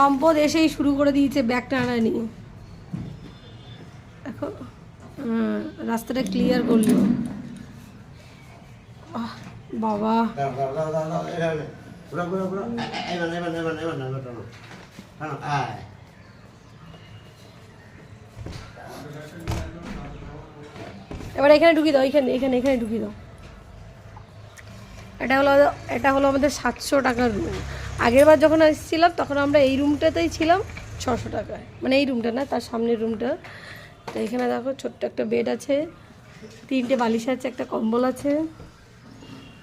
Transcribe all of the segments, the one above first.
সম্পদ এসেই শুরু করে দিয়েছে ব্যাগ টানা নিয়ে। এখন রাস্তাটা ক্লিয়ার করলো। বাবা এবার এখানে ঢুকিয়ে দাও, এখানে এখানে এখানে ঢুকিয়ে দাও। এটা হলো আমাদের 700 টাকার রুম। আগের বার যখন এসেছিলাম তখন আমরা এই রুমটাতেই ছিলাম 600 টাকায়, মানে এই রুমটা না, তার সামনের রুমটা। তো এখানে দেখো ছোট্ট একটা বেড আছে, 3টে বালিশ আছে, একটা কম্বল আছে,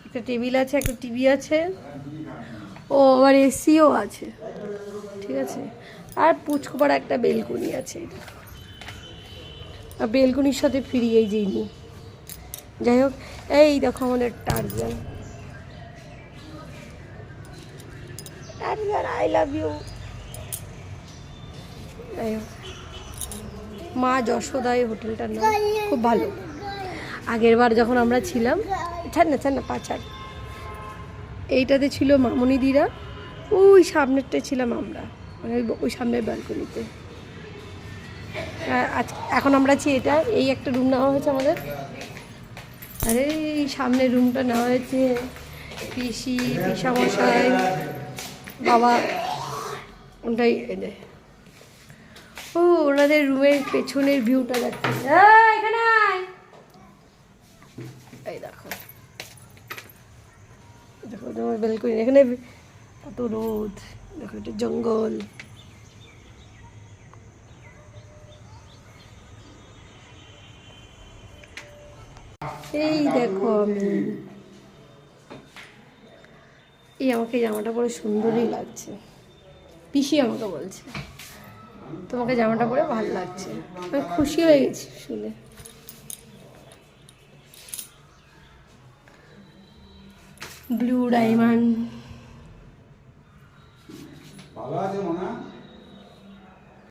একটা টেবিল আছে, একটা টিভি আছে, ও আবার এসিও আছে, ঠিক আছে। আর পুচকুপাড়া একটা বেলকনি আছে, আর বেলকনির সাথে ফ্রি এই যে নি। যাই হোক, এই দেখো আমাদের Tarzan. Tarzan I love you. যাই হোক, মা যশোদা এই হোটেলটার নাম, খুব ভালো। আগের বার যখন আমরা ছিলাম, ছাড় না পাছাড়, এইটাতে ছিল মামনিদিরা, ওই সামনেরটায় ছিলাম আমরা, মানে ওই সামনের ব্যালকনিতে। এখন আমরা আছি এটা, এই একটা রুম নেওয়া হয়েছে আমাদের। আরে এই সামনের রুমটা নেওয়া হয়েছে পিসামশাই বাবা, ওটাই এনে। ও ওনাদের রুমের পেছনের ভিউটা দেখতে, এখানে এই দেখো, দেখো তোমার বেলকনি, এখানে কত রোদ, দেখো এটা জঙ্গল। এই দেখো আমি, এই আমাকে জামাটা পরে সুন্দরই লাগছে, পিসি আমাকে বলছে তোমাকে জামাটা পরে ভালো লাগছে। আমি খুশি হয়ে গেছি শুনে। Blue diamond.